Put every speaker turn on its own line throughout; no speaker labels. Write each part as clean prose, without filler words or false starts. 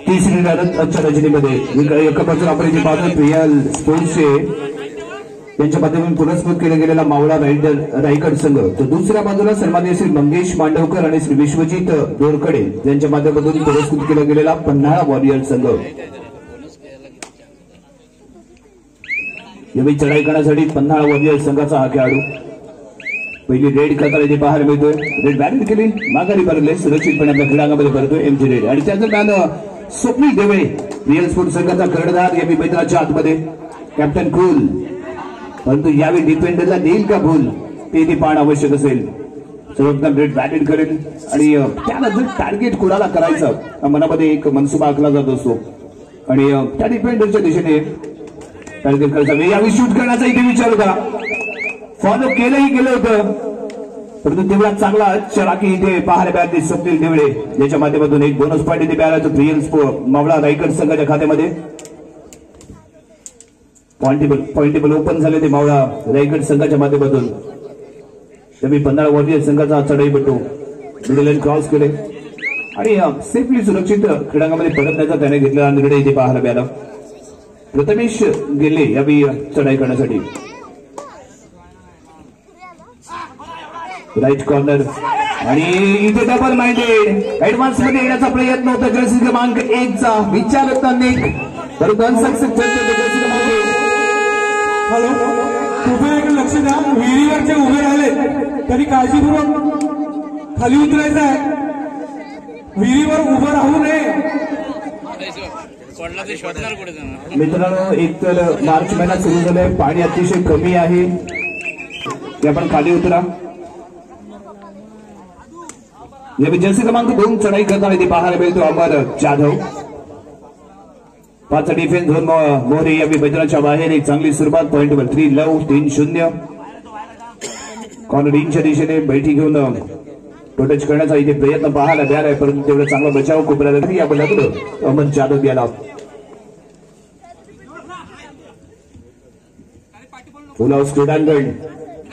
तिसरी लढत आजच्या रजनीमध्ये एका बाजूला आपण इथे पाहतो रियल स्पोर्ट्सचे त्यांच्या माध्यमातून पुरस्कृत केला गेलेला मावळा रायगड संघ, तर दुसऱ्या बाजूला सन्माननीय श्री मंगेश मांडवकर आणि श्री विश्वजित दोरकडे यांच्या माध्यमातून पुरस्कृत केला गेलेला पन्हाळा वॉरियर संघ. यावेळी चढाई करण्यासाठी पन्हाळा वॉरियर संघाचा हा खेळाडू पहिली रेड करताना इथे पाहायला मिळतोय. रेड बॅलेन्स केली, माघारी परतले, सुरक्षितपणे आपल्या क्रीडांगणामध्ये परतोय एमजी रेड. आणि त्याचं मॅन स्वप्नील देवळे रिअल स्पोर्ट्स संघाचा कर्णधार यावेळी मैदानाच्या आतमध्ये कॅप्टन कूल, परंतु यावेळी डिफेंडरला देईल का भूल ते इथे पाहणं आवश्यक असेल. सर्वप्रथम रेड बॅटिंग करेल आणि त्यानंतर टार्गेट कुणाला करायचं मनामध्ये एक मनसुबा आखला जात असतो आणि त्या डिफेंडरच्या दिशेने टार्गेट करायचा. यावेळी शूट करण्याचा इथे विचार होता, फॉलो केलंही गेलं होतं, परंतु तेवढा चांगला चलाकी इथे पाहायला मिळाली स्वप्नील देवळे याच्या माध्यमातून एक बोनस पॉईंट इथे मिळाला रिअल स्पोर्ट्स मावळा रायगड संघाच्या खात्यामध्ये. पॉइंटेबल ओपन झाले ते मावळा रायगड संघाच्या माध्यमातून. त्यावेळी पन्हाळा वॉरियर संघाचा चढाईपटू मिडल लाईन क्रॉस केले आणि सेफली सुरक्षित क्रीडांगणामध्ये परतण्याचा त्याने घेतलेला निर्णय इथे पाहायला मिळाला. प्रथमेश गेले यावेळी चढाई करण्यासाठी. राईट कॉर्नर आणि इथे डबल माइंडेड ऍडव्हान्स मध्ये येण्याचा प्रयत्न होता जर्सी क्रमांक 1 चा विचार होता नेक, परंतु अनसक्सेस जर्सी क्रमांक 1.
हॅलो, कृपया एक लक्ष द्या, विहिरीवरचे उभे राहिले तरी काळजीपूर्वक खाली उतरायचं आहे, विहिरीवर उभं राहू नये.
मित्रांनो, एक तर मार्च महिना सुरू झालाय, पाणी अतिशय कमी आहे, ते आपण खाली उतरा. यावेळी जर्सी क्रमांक 2 चढाई करताना इथे पाहायला मिळतो अमर जाधव. 5 डिफेन्स झोन मोहरे यावेळी मैदानाच्या बाहेर एक चांगली सुरुवात. पॉइंटवर 3 लव 3-0 कॉर्नर इंच्या दिशेने बैठी घेऊन टोटच करण्याचा इथे प्रयत्न पाहायला मिळाला, परंतु तेवढा चांगला बचाव कोपऱ्याला या बदलात अमर जाधव याला फुल हाऊस क्रीडांगण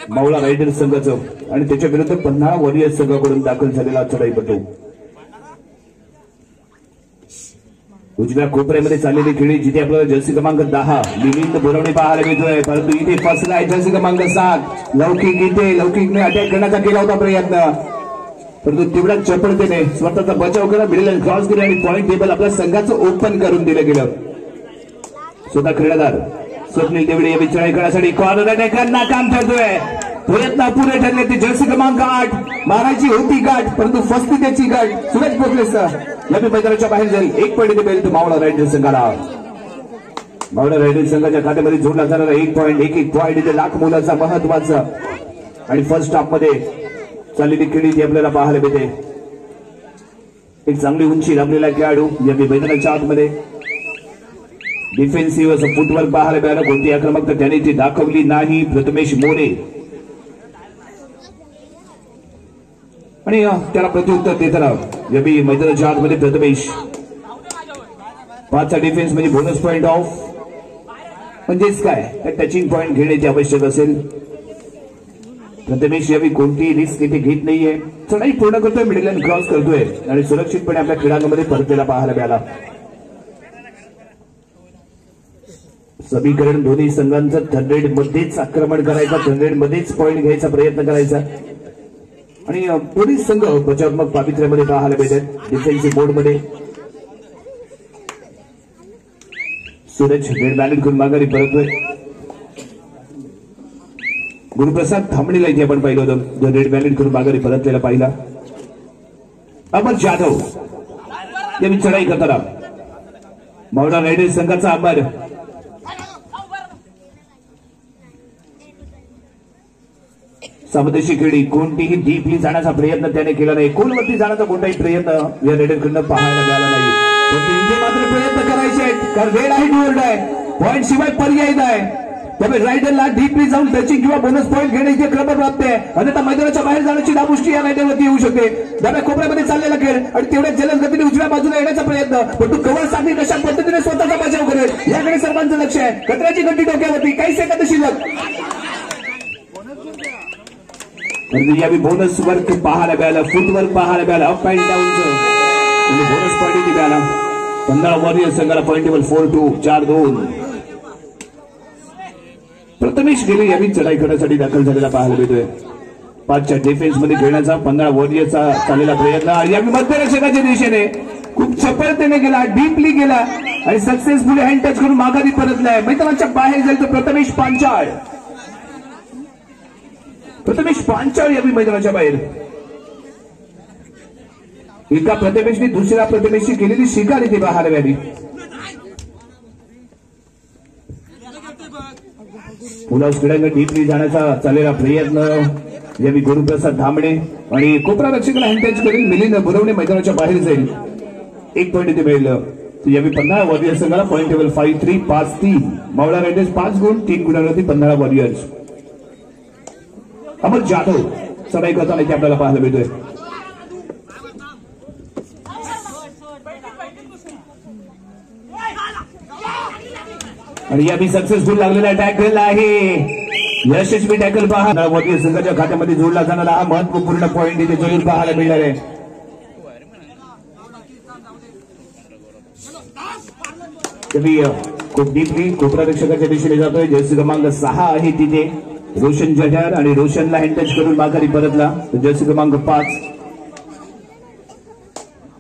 मावळा रायडर संघाचं आणि त्याच्या विरुद्ध पन्हाळा वॉरियर संघाकडून दाखल झालेला चढाईपटू. उजव्या कोपऱ्यामध्ये चाललेली खेळी जिथे आपल्याला जर्सी क्रमांक 10 मिलिंद बोरवणे पाहायला मिळतोय, परंतु इथे फसला आहे जर्सी क्रमांक 7 लौकिक. इथे लौकिकने अटॅक करण्याचा केला होता प्रयत्न, परंतु तेवढ्या चपळतेने स्वतःचा बचाव करा, मिडल क्रॉस केला आणि पॉइंट टेबल आपल्या संघाचं ओपन करून दिलं गेलं. स्वतः क्रीडादार स्वप्नील देवळे या चढाई करण्यासाठी कॉर्नर नाकाम ठरतोय, प्रयत्न अपुरे ठरले. ते जर्सी क्रमांक 8 मारायची होती गाठ, परंतु फसती त्याची गाठ. सुरेश पोकलेस यावेळी मैदानाच्या बाहेर जाईल. 1 पॉईंट मिळेल मावळा रायडर संघाला. मावळा रायडर संघाच्या खात्यामध्ये जोडला जाणारा 1 पॉईंट, एक पॉईंट इथे लाख मोलाचा महत्वाचा. आणि फर्स्ट हाफ मध्ये चाललेली खेळी ती आपल्याला पाहायला मिळते. एक चांगली उंची लाभलेला खेळाडू यावेळी मैदानाच्या आतमध्ये डिफेन्सिव्ह असं फुटवर्क पाहायला मिळालं. कोणती आक्रमकता त्याने ती दाखवली नाही. प्रथमेश मोरे आणि त्याला प्रत्युत्तर देताना यावेळी मैदानाच्या आतमध्ये प्रथमेश 5चा डिफेन्स म्हणजे बोनस पॉइंट ऑफ म्हणजेच काय टचिंग पॉइंट घेण्याची आवश्यक असेल. प्रथमेश यावेळी कोणतीही रिस्क इथे घेत नाहीये, चढाई पूर्ण करतोय, मिडल लाईन क्रॉस करतोय आणि सुरक्षितपणे आपल्या क्रीडांगणामध्ये परतलेला पाहायला मिळाला. समीकरण दोन्ही संघांचं 100 मध्येच आक्रमण करायचं, 100 मध्येच पॉइंट घ्यायचा प्रयत्न करायचा आणि दोन्ही संघ बचावात्मक पावित्र्यामध्ये पाहायला मिळतात. डिफेन्सिव्ह मोडमध्ये सूरज रेड बॅलेट करून माघारी परततोय. गुरुप्रसाद थांबणीला इथे आपण पाहिलं होतं, जो रेड बॅलेट करून माघारी परतलेला पाहिला. अमर जाधव यांनी चढाई करताना मावळा रायडर संघाचा अमर समदेशी खेळी कोणतीही डीपली जाण्याचा प्रयत्न त्याने केला नाही, कोलवरती जाण्याचा कोणताही प्रयत्न या रेडरकडनं पाहायला मिळाला नाही. इथे मात्र प्रयत्न करायचे आहेत, कारण रेड आहे डुअर्ड आहे, पॉईंट शिवाय पर्याय नाही. त्यामुळे रायडरला डीपली जाऊन टचिंग किंवा बोनस पॉईंट घेण्याची क्रम प्राप्त आहे, अन्यथा मैदानाच्या बाहेर जाण्याची नामुष्की या रायडरवरती येऊ शकते. डाव्या कोपऱ्यामध्ये चाललेला खेळ आणि तेवढ्या जलद गतीने उजव्या बाजूला येण्याचा प्रयत्न, पण तो कव्हर साखळी कशा पद्धतीने स्वतःचा बचाव करेल याकडे सर्वांचं लक्ष आहे. कचऱ्याची गड्डी डोक्यावरती, काही सेकंद शिल्लक. परंतु यावेळी बोनस वर्क पाहायला मिळालं, फुटवर्क पाहायला मिळालं, अप अँड डाऊनचं बोनस पॉईंट मिळाला. 15 वॉरियर्स संघाला पॉईंट टेबल 4-2 4-2. प्रथमेश गेले यावेळी चढाई करण्यासाठी दाखल झालेला पाहायला मिळतोय. 5च्या डिफेन्स मध्ये खेळण्याचा 15 वॉरियर्सचा चाललेला प्रयत्न यावेळी मध्यरक्षकाच्या दिशेने खूप चपळतेने गेला, डीपली गेला आणि सक्सेसफुली हँड टच करून माघारी परतलाय. मैदानाच्या बाहेर जाईल तर प्रथमेश पांचाळ. प्रथमेश पांचाळ यावेळी मैदानाच्या बाहेर. एका प्रथमेशने दुसऱ्या प्रथमेशची केलेली शिकार इथे पाहायला मिळाली. पुन्हा क्रीडांगण डीपली जाण्याचा चाललेला प्रयत्न यावेळी गुरुप्रसाद धामणे आणि कोपरा रक्षकाला हँड टच करेल. मिलिंद बुरवणे मैदानाच्या बाहेर जाईल. 1 पॉईंट इथे मिळलं. यावेळी 15 वॉरियर्स संघाला पॉईंट टेबल 5-3 5-3. मावळा रायडर्स 5 गुण 3 गुणांवरती 15 वॉरियर्स. अमर जाधव चढाई करताना इथे आपल्याला पाहायला मिळतोय. आणि यावेळी सक्सेसफुल लागलेला टॅकल आहे. यशस्वी टॅकल पहा. वॉरियर्स संघाच्या खात्यामध्ये जोडला जाणारा हा महत्वपूर्ण पॉईंट इथे जरूर पाहायला मिळणार आहे. खूप डीपली कोपरा रक्षकाच्या दिशेने जातोय. जर्सी क्रमांक 6 आहे तिथे रोशन जठार आणि रोशनला हँड टच करून माघारी परतला. जर्सी क्रमांक 5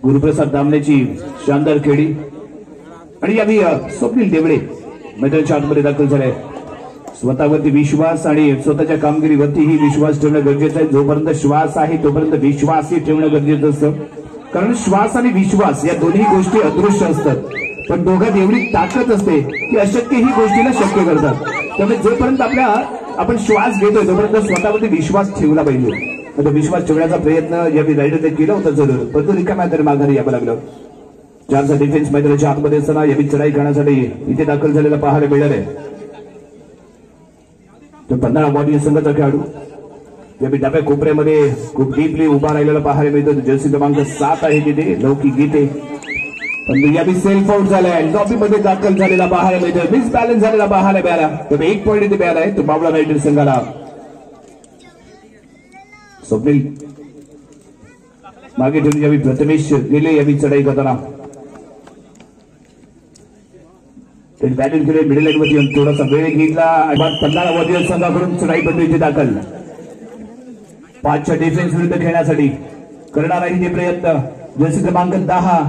गुरुप्रसाद दामणेची शानदार खेळी. आणि यावेळी स्वप्नील देवळे मैदानाच्या आतमध्ये दाखल झाले. स्वतःवरती विश्वास आणि स्वतःच्या कामगिरीवरतीही विश्वास ठेवणं गरजेचं आहे. जोपर्यंत श्वास आहे तोपर्यंत विश्वासही ठेवणं गरजेचं असतं. कारण श्वास आणि विश्वास या दोन्ही गोष्टी अदृश्य असतात, पण दोघात एवढी ताकद असते की अशक्य ही गोष्टीला शक्य करतात. त्यामुळे जोपर्यंत आपण श्वास घेतोय तोपर्यंत स्वतःवरती विश्वास ठेवला पाहिजे. आता विश्वास ठेवण्याचा प्रयत्न यावेळी रायडरने केला होता जरूर, परंतु रिकाम्या तरी माघारी यावं लागलं. 4चा डिफेन्स मैदानाच्या आतमध्ये असताना यावेळी चढाई करण्यासाठी इथे दाखल झालेला पाहायला मिळणार आहे. तो 15 वॉरियर्स संघाचा खेळाडू यावेळी डाव्या कोपऱ्यामध्ये खूप डीपली उभा राहिलेला पाहायला मिळतो. जर्सी क्रमांक 7 आहे तिथे लौकिक गीते. पण यावेळी सेल्फ आउट झालाय. लॉबीमध्ये दाखल झालेला पाहायला मिळतो. मिस बॅलन्स झालेला पाहायला मिळाला. तर 1 पॉईंट इथे मिळाला आहे तो मावळा रायडर्स संघाला. स्वप्नील मागे ठेवून यावेळी प्रथमेश गेले यावेळी चढाई करताना बॅटिंग केले. मिडल लाईन मध्ये थोडासा वेळ घेतला. 15 वॉरियर्स संघाकडून चढाई बंद इथे दाखल. 5च्या डिफेन्स विरुद्ध खेळण्यासाठी करणार आहे ते प्रयत्न. जर्सी क्रमांक 10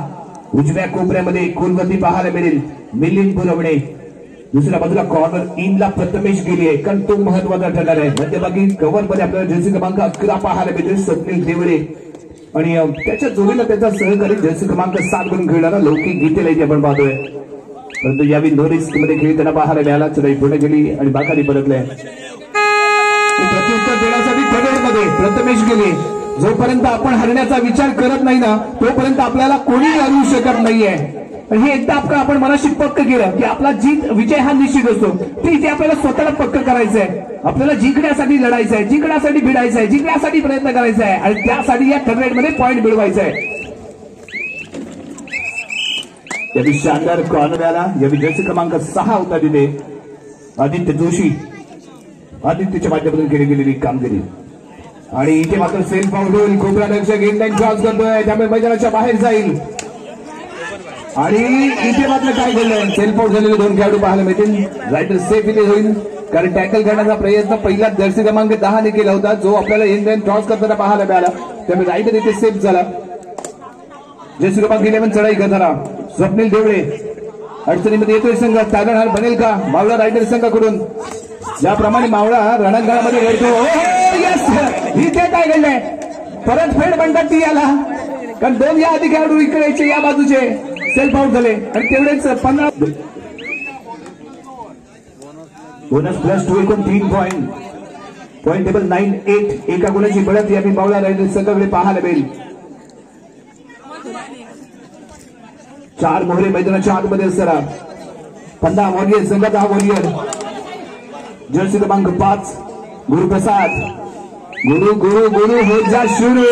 उजव्या कोपऱ्यामध्ये खोलवरती पाहायला मिळेल मिलिंद बुरवणे. दुसऱ्या बाजूला कॉर्नर इनला प्रथमेश गेली आहे, कारण तो महत्वाचा ठरणार आहे. मध्यभागी कव्हर मध्ये आपल्याला जर्सी क्रमांक 11 पाहायला मिळेल स्वप्नील देवळे आणि त्याच्या जोडीला त्याचा सहकारी जर्सी क्रमांक 7 म्हणून खेळणारा लौकिक गीतेला इथे आपण पाहतोय. परंतु यावेळी नो रिस्क मध्ये खेळताना पाहायला मिळाला. चढाई पूर्ण केली आणि बाकाली परतले. प्रत्युत्तर देण्यासाठी थर्ड मध्ये प्रथमेश गेले. जोपर्यंत आपण हरण्याचा विचार करत नाही ना तोपर्यंत आपल्याला कोणीही हरवू शकत नाहीये. हे एकदा आपण मनाशी पक्क केलं की आपला विजय हा निश्चित असतो. ते इथे आपल्याला स्वतःला पक्क करायचंय. आपल्याला जिंकण्यासाठी लढायचंय, जिंकण्यासाठी भिडायचंय, जिंकण्यासाठी प्रयत्न करायचा आहे आणि त्यासाठी या थर्ड मध्ये पॉईंट मिळवायचा आहे. यावेळी शानदार कॉर्नर आला. यावेळी जर्सी क्रमांक 6 होता तिथे आदित्य जोशी. आदित्यच्या माध्यमातून केली गेलेली कामगिरी आणि इथे मात्र सेल्फ आउट होईल. कोपरा रक्षक इनलाईन क्रॉस करतोय त्यामुळे मैदानाच्या बाहेर जाईल. आणि इथे मात्र काय घडलंय, सेल्फ आउट झालेले 2 खेळाडू पाहायला मिळतील. रायडर सेफ इथे होईल कारण टॅकल करण्याचा प्रयत्न पहिला जर्सी क्रमांक 10 ने केला होता जो आपल्याला इनलाईन क्रॉस करताना पाहायला मिळाला. त्यामुळे रायडर इथे सेफ झाला. जर्सी क्रमांक 11 चढाई करताना स्वप्नील देवळे अडचणीमध्ये येतोय. संघ तारणहार बनेल का मावळा रायडर संघाकडून? ज्याप्रमाणे मावळा रणंगणामध्ये लढतो. इथे काय घडलंय, परत फेड म्हणतात ती याला, कारण 2 या आधी खेळाडू इकडेचे या बाजूचे सेल्फ आउट झाले आणि तेवढेच 15 बोनस +2 एकूण 3 पॉईंट. Point table 9-8. एका गुणाची बढत यावेळी मावळा रायडर संघाकडे पाहायला मिळेल. 4 मोहरे मैदानाच्या आतमध्ये असताना 15 वॉरियर संघाचा हा वॉरियर जर्सी क्रमांक 5 गुरुप्रसाद. गुरु गुरु गुरु होत जा सुरू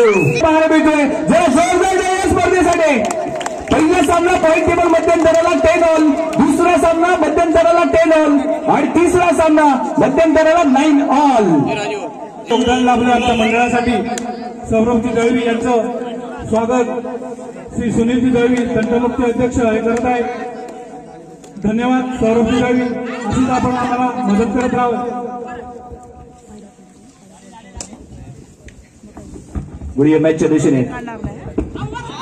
पाहायला मिळतोय. जरा जोरदार या स्पर्धेसाठी. पहिला सामना पॉईंट टेबल मध्यंतराला 10-all, दुसरा सामना मध्यंतराला 10-all आणि तिसरा सामना मध्यंतराला 9-all.
योगदान लाभलं आमच्या मंडळासाठी सौरभजी दळवी यांचं स्वागत श्री सुनीलजी दळवी तंटमुक्ती अध्यक्ष हे करत आहेत. धन्यवाद सौरभजी दळवी, अशीच आपण आम्हाला मदत करत राहावं.
बुरी मॅचच्या दिशेने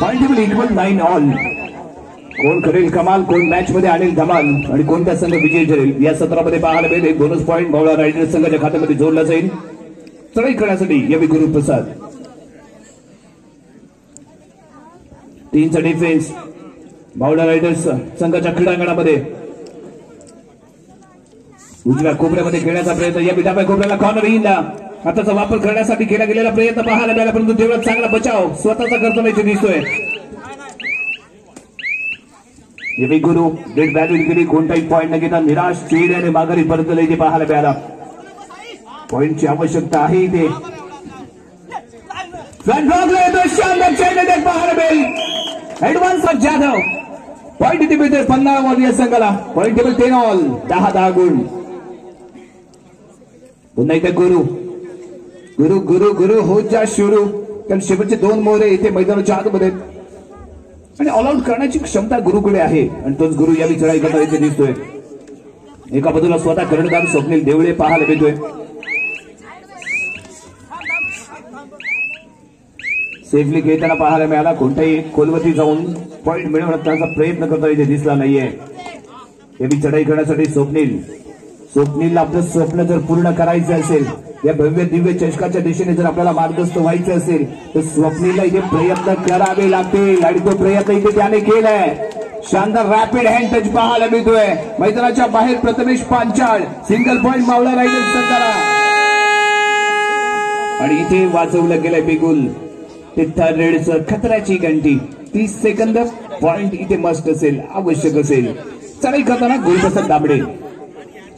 पॉइंट टेबल इक्वल 9 ऑल. कोण करेल कमाल, कोण मॅच मध्ये आणेल धमाल आणि कोणत्या संघ विजयी ठरेल या सत्रामध्ये पाहायला मिळेल. एक बोनस पॉइंट मावळा रायडर्स संघाच्या खात्यामध्ये जोडला जाईल. चढाई करण्यासाठी यवी गुरुप्रसाद 3चा डिफेन्स मावळा रायडर्स संघाच्या क्रीडांगणामध्ये उजव्या कोपऱ्यामध्ये खेळण्याचा प्रयत्न. या डाव्या कोपऱ्याला कॉर्नर येईल. हाताचा वापर करण्यासाठी केला गेलेला प्रयत्न पाहायला मिळाला, परंतु तेवढा चांगला बचाव स्वतःचा करताना दिसतोय. यवी गुरु डेड व्हॅल्यू केली, कोणताही पॉईंट न घेता निराश चेहऱ्याने माघारी परतले ते पाहायला मिळाला. पॉइंटची आवश्यकता आहे इथे. शानदार चेंडू पाहायला मिळेल. ऍडव्हान्स ऑफ जाधव पॉइंट इथे मिळते 15 वॉरियर संघाला. पॉइंट टेबल 10 ऑल, 10 गुण. पुन्हा इथे गुरु गुरु गुरु गुरु हो जा सुरू. कारण शेवटचे 2 मोहरे इथे मैदानाच्या आतमध्ये आणि ऑल आउट करण्याची क्षमता गुरुकडे आहे आणि तोच गुरु यावी चढाई करता इथे दिसतोय. एका बाजूला स्वतः कर्णधार स्वप्नील देवळे पाहायला मिळतोय. सेफली खेळताना पाहायला मिळाला. कोणताही खोलवरती जाऊन पॉइंट मिळवण्याचा प्रयत्न करता इथे दिसला नाहीये. यावी चढाई करण्यासाठी स्वप्नील आपलं स्वप्न जर पूर्ण करायचं असेल, या भव्य दिव्य चषकाच्या दिशेने जर आपल्याला मार्गस्थ व्हायचं असेल तर स्वप्नीलला इथे प्रयत्न करावे लागतील आणि तो प्रयत्न इथे त्याने केलाय. शानदार रॅपिड हँड टच पाहायला मिळतोय. मैदानाच्या बाहेर प्रथमेश पांचाळ सिंगल पॉइंट मावळा रायडर्स संघाला आणि इथे वाजवलं गेलंय बिगुल. ते थर्ड रेडचं खतऱ्याची घंटी. 30 सेकंद पॉइंट इथे मस्ट असेल, आवश्यक असेल. चढाई करताना गुरुप्रसाद दाबडे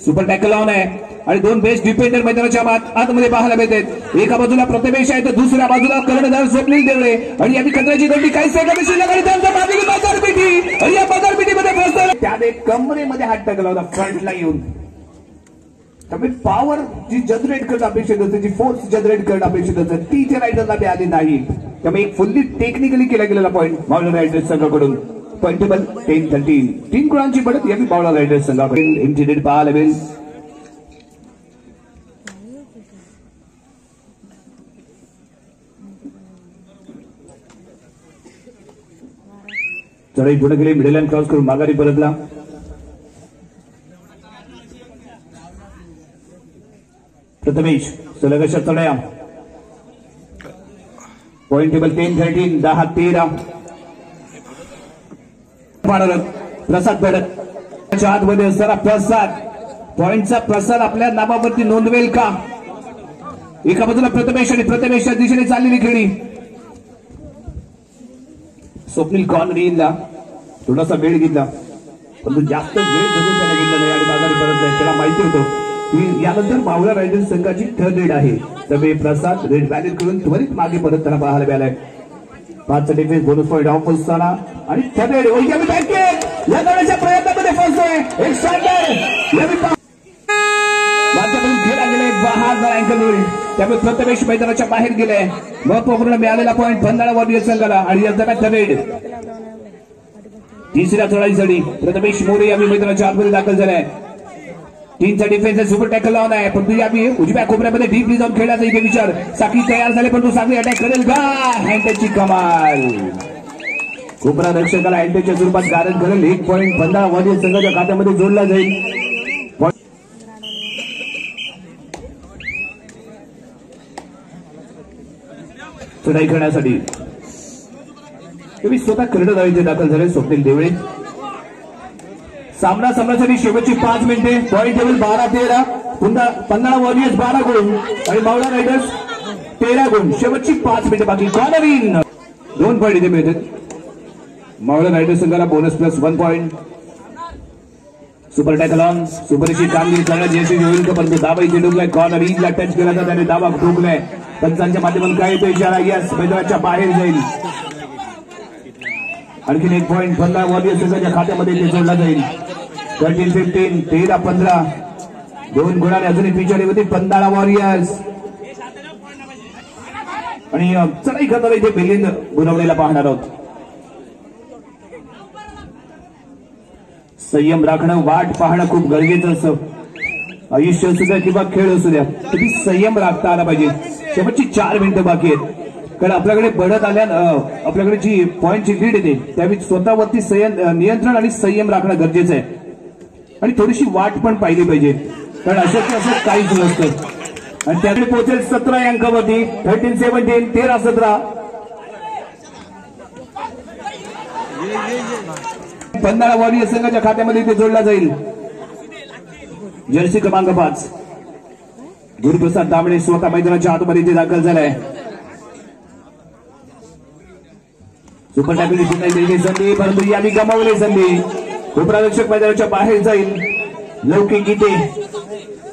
सुपर टॅकल ऑन आहे आणि 2 बेस्ट डिफेंडर मैदानाच्या आतमध्ये पाहायला मिळतात. एका बाजूला प्रथमेश आहे तर दुसऱ्या बाजूला कर्णधार स्वप्नील देवळे आणि याची खतऱ्याची घंटी काही सेकंद शिल्लक आणि त्यांचा मागील बाजारपेठी आणि या बाजारपेठीमध्ये फसतो. त्याने कमरेमध्ये हात टाकला होता फ्रंटला येऊन. त्यामुळे पॉवर जी जनरेट करणं अपेक्षित असते, जी फोर्स जनरेट करणं अपेक्षित असते ती इथे रायडरला मिळाली नाही. त्यामुळे एक फुल्ली टेक्निकली केला गेलेला पॉईंट मावळा रायडर्स संघाकडून. पॉईंट टेबल 10-13, 3 गुणांची बढ़त यावी मावळा रायडर्स संघाकडे इंटिडेड पाहायला मिळेल. चढाई पुढे गेली, मिडल लाईन क्रॉस करून माघारी परतला. प्रथमेश सलग अशा चढाया. Point table 10-13, 10-13. प्रसाद पडत आतमध्ये असणारा प्रसाद पॉइंटचा प्रसाद आपल्या नावावरती नोंदवेल का? एका बाजूला प्रथमेश आणि प्रथमेशच्या दिशेने चाललेली खेळी. स्वप्नील कॉर्नर येईलला थोडासा वेळ घेतला, परंतु जास्त वेळ जरूर त्याला घेतला नाही आणि माघारी परत नाही. त्याला माहिती होतं की यानंतर मावळा रायडर्स संघाची थर्ड रेड आहे. त्यामुळे प्रसाद रेड व्हॅल्यू करून त्वरित मागे परत त्याला पाहायला मिळालाय. 5चा डिफेन्स बोनस पॉइंट ऑफ असताना आणि थर्ड रेड या करण्याच्या प्रयत्नामध्ये फसतोय. एक शानदार खेळला गेले बहादर अँकल होईल. त्यामुळे प्रथमेश मैदानाच्या बाहेर गेले. महत्वपूर्ण मिळालेला पॉइंट भंडारा वॉरियर संघाला आणि या थर्ड रेड. तिसऱ्या चढाईसाठी प्रथमेश मोरे यावी मैदानाच्या आतमध्ये दाखल झालाय. 3चा डिफेन्स सुपर टॅकल लावून आहे, परंतु यावी उजव्या कोपऱ्यामध्ये डीपली जाऊन खेळण्याचा इथे विचार. साखळी तयार झाले, परंतु साखळी अटॅक करेल का? हँडटचची कमाल. कोपरा रक्षकाला हँडटचच्या स्वरूपात गारद करेल. 1 पॉइंट भंडारा वॉरियर संघाच्या खात्यामध्ये जोडला जाईल. चढाई करण्यासाठी स्वतः कर्णधार इथे दाखल झाले स्वप्नील देवळे. सामना संपण्यासाठी शेवटची 5 मिनिटे. Point table 12-13. पुन्हा 15 वॉरियर्स 12 गुण आणि मावळा रायडर्स 13 गुण. शेवटची 5 मिनिटे बाकी. कॉर्नर इन 2 पॉइंट इथे मिळतात. मावळा रायडर्स संघाला bonus plus 1 point. Super tackle on. सुपरची कामगिरी करण्यात यशस्वी होईल का? परंतु दाबा इथे डुकलाय. कॉर्नर इनला टच केला तर त्याने दाबा ठोकलाय. पंचांच्या माध्यमातून काय येतो इशारा? यस, मैदानाच्या बाहेर जाईल. आणखीन 1 पॉइंट 15 वॉरियर संघाच्या खात्यामध्ये ते जोडला जाईल. 13-15, 13-15. 2 गुणाने अजूनही पिछाडी होती 15 वॉरियर्स. आणि चढाई करताना इथे मिलिंद बुरवणेला पाहणार आहोत. संयम राखणं, वाट पाहणं खूप गरजेचं असतं. आयुष्य असू द्या किंवा खेळ असू द्या, तुम्ही संयम राखता आला पाहिजे. शेवटची 4 मिनिटं बाकी आहेत, कारण आपल्याकडे बढत आल्यानं आपल्याकडे जी पॉईंटची लीड येते त्यावेळी स्वतःवरती नियंत्रण आणि संयम राखणं गरजेचं आहे. आणि थोडीशी वाट पण पाहिली पाहिजे, कारण असं काहीच नसतं. आणि त्याकडे पोहोचेल 17 या अंकावरती. 13-17, 13-17. 15 वॉरियर संघाच्या खात्यामध्ये ते जोडला जाईल. जर्सी क्रमांक 5 गुरुप्रसाद दामणे स्वतः मैदानाच्या आतमध्ये ते दाखल झालाय. सुपर टॅकल संधी, परंतु यावी गमावले संधी. उपरारक्षक मैदानाच्या बाहेर जाईल. लौकिक इथे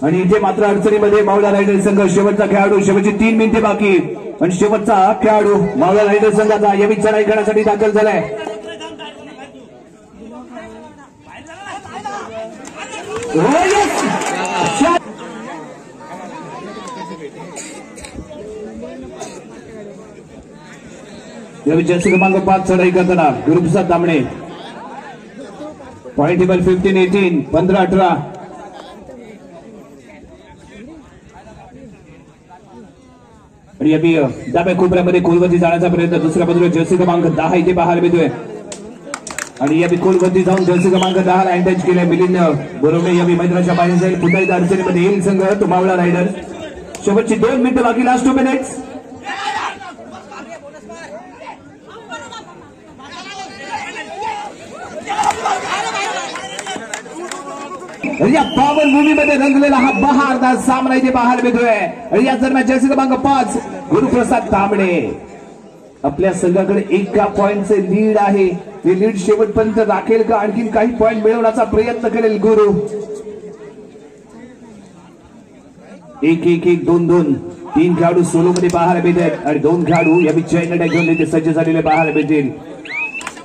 आणि इथे मात्र अडचणीमध्ये मावळा रायडर संघ. शेवटचा खेळाडू, शेवटची 3 मिनिटे बाकी आणि शेवटचा खेळाडू मावळा रायडर संघाचा यावी चढाई करण्यासाठी दाखल झालाय. जर्सी क्रमांक 5 चढाई करताना गुरुप्रसाद दामणे. Point table 15-18, 15-18. आणि अभि डाव्या कोपऱ्यामध्ये खोलवरती जाण्याचा प्रयत्न. दुसऱ्या बाजूला जर्सी क्रमांक 10 इथे पाहायला मिळतोय. आणि यावी खोलवरती जाऊन जर्सी क्रमांक 10 ला अटॅच केले मिलिंद बुरवणे. यावी मैदानाच्या बाहेर जाईल. पुन्हा एकदा अडचणीमध्ये येईल संघ तो मावळा रायडर. शेवटची 2 मिनिटं बाकी, लास्ट 2 मिनिट्स. या पॉवर मूवीमध्ये रंगलेला हा बहारदार सामना इथे पाहायला मिळतोय. आणि या दरम्यान जर्सी क्रमांक 5 गुरुप्रसाद दामणे. आपल्या संघाकडे 1 पॉइंटचे लीड आहे. हे लीड शेवटपर्यंत राखेल का, आणखीन काही पॉइंट मिळवण्याचा प्रयत्न करेल गुरु. 1-1-1, 2-2. 3 खेळाडू सोलो मध्ये पाहायला मिळतात आणि 2 खेळाडू या चैन अटॅक घेऊन इथे सज्ज झालेले पाहायला मिळतील.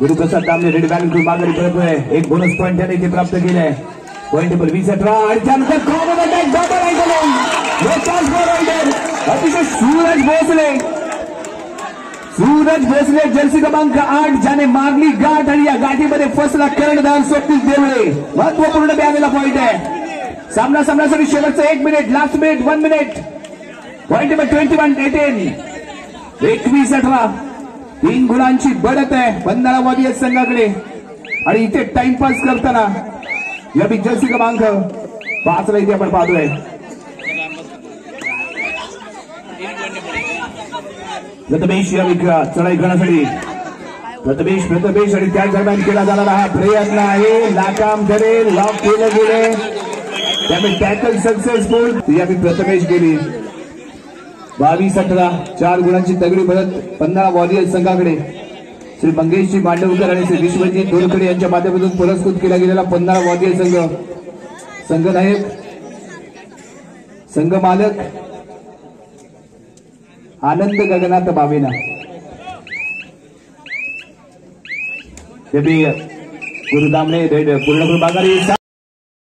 गुरुप्रसाद दामणे रेडी बॅलन्स माघारी परतोय. एक बोनस पॉइंट त्याने इथे प्राप्त केलाय. पॉइंट टेबल 20-18 आणि त्यानंतर कॉमन अटॅक डबल रायडर. अतिशय सूरज भोसले जर्सी क्रमांक 8 ज्याने मारली गाठ आणि या गाठीमध्ये फसला कर्णधार स्वप्नील देवळे. महत्वपूर्ण बॅगेला पॉइंट आहे. सामन्यासाठी शेवटचं 1 minute, last minute 1 minute. Point table 21-18, 21-18. 3 गुणांची बढत आहे 15 वॉरियर संघाकडे. आणि इथे टाइमपास करताना या जर्सी क्रमांक 5 ला इथे आपण पाहतोय. प्रथमेश या चढाई करण्यासाठी प्रथमेश आणि त्या दरम्यान केला जाणारा हा प्रयत्न आहे नाकाम ठरेल. लॉक केलं गेले त्यामुळे टॅकल सक्सेसफुल. यावेळी प्रथमेश गेली. 22-18, 4 गुणांची तगडी बढत 15 वॉरियर संघाकडे. श्री मंगेशजी मांडवकर आणि श्री विश्वजीत दोरखडे यांच्या माध्यमातून पुरस्कृत केला गेलेला 15 वॉरियर संघ. संघनायक, संघ मालक आनंद गगनाथ बावेना. गुरु दामणे पूर्ण माघारी.